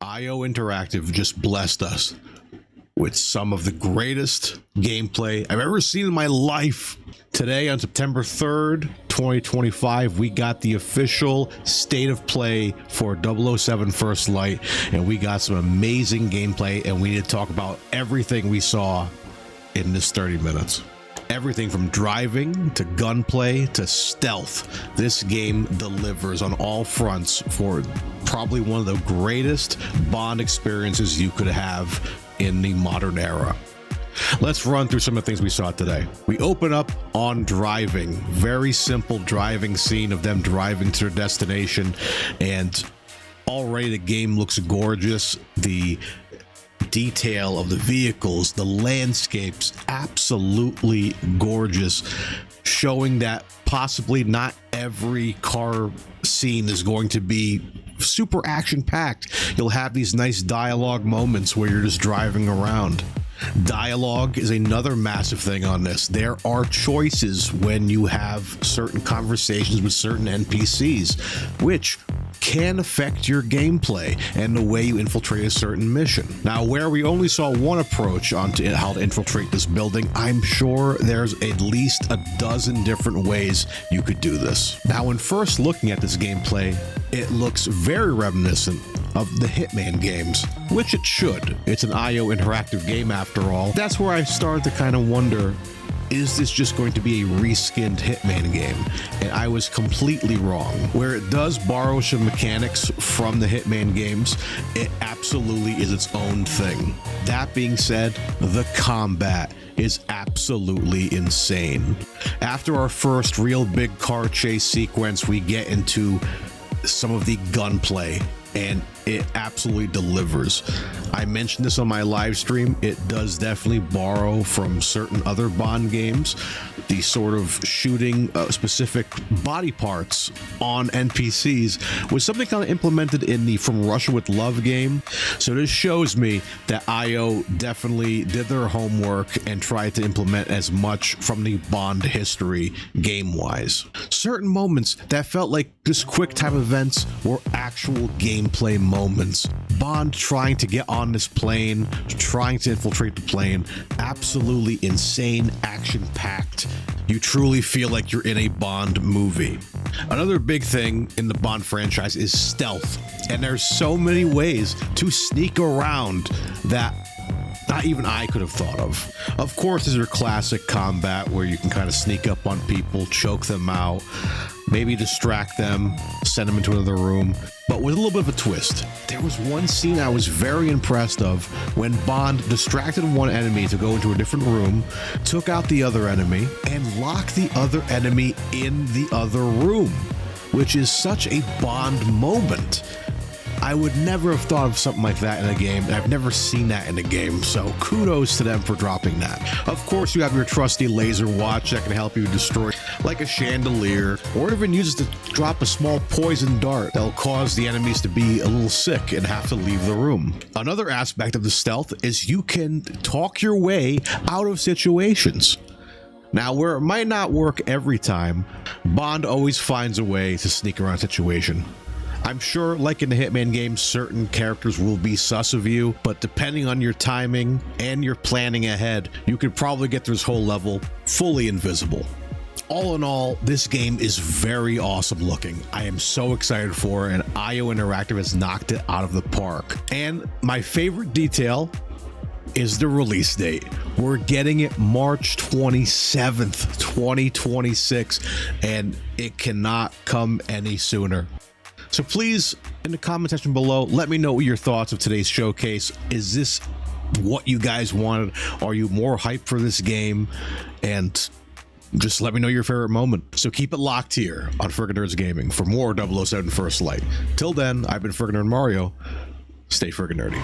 IO Interactive just blessed us with some of the greatest gameplay I've ever seen in my life. Today on September 3rd, 2025, we got the official state of play for 007 First Light, and we got some amazing gameplay, and we need to talk about everything we saw in this 30 minutes. Everything from driving to gunplay to stealth. This game delivers on all fronts for probably one of the greatest Bond experiences you could have in the modern era. Let's run through some of the things we saw today. We open up on driving. Very simple driving scene of them driving to their destination, and already the game looks gorgeous. The detail of the vehicles, the landscapes, absolutely gorgeous, showing that possibly not every car scene is going to be super action-packed. You'll have these nice dialogue moments where you're just driving around. Dialogue is another massive thing on this. There are choices when you have certain conversations with certain NPCs, which can affect your gameplay and the way you infiltrate a certain mission. Now, where we only saw one approach on how to infiltrate this building, I'm sure there's at least a dozen different ways you could do this. Now, when first looking at this gameplay, it looks very reminiscent of the Hitman games, which it should. It's an IO interactive game after all. That's where I started to kind of wonder, is this just going to be a reskinned Hitman game? And I was completely wrong. Where it does borrow some mechanics from the Hitman games, it absolutely is its own thing. That being said, the combat is absolutely insane. After our first real big car chase sequence, we get into some of the gunplay, and it absolutely delivers. I mentioned this on my live stream. It does definitely borrow from certain other Bond games. The sort of shooting specific body parts on NPCs was something kind of implemented in the From Russia with Love game. So this shows me that IO definitely did their homework and tried to implement as much from the Bond history game-wise. Certain moments that felt like just quick time events were actual gameplay moments. Bond trying to get on this plane, trying to infiltrate the plane, absolutely insane, action-packed. You truly feel like you're in a Bond movie. Another big thing in the Bond franchise is stealth, and there's so many ways to sneak around that not even I could have thought of. Of course, there's your classic combat where you can kind of sneak up on people, choke them out, maybe distract them, send them into another room, but with a little bit of a twist. There was one scene I was very impressed of when Bond distracted one enemy to go into a different room, took out the other enemy, and locked the other enemy in the other room, which is such a Bond moment. I would never have thought of something like that in a game, and I've never seen that in a game, so kudos to them for dropping that. Of course, you have your trusty laser watch that can help you destroy like a chandelier, or even uses to drop a small poison dart that'll cause the enemies to be a little sick and have to leave the room. Another aspect of the stealth is you can talk your way out of situations. Now, where it might not work every time, Bond always finds a way to sneak around a situation. I'm sure, like in the Hitman games, certain characters will be sus of you, but depending on your timing and your planning ahead, you could probably get through this whole level fully invisible. All in all, this game is very awesome looking. I am so excited for it, and IO Interactive has knocked it out of the park. And my favorite detail is the release date. We're getting it March 27th, 2026, and it cannot come any sooner. So please, in the comment section below, let me know what your thoughts of today's showcase. Is this what you guys wanted? Are you more hyped for this game? And just let me know your favorite moment. So keep it locked here on Friggin Nerds Gaming for more 007 First Light. Till then, I've been Friggin Nerd Mario. Stay friggin' nerdy.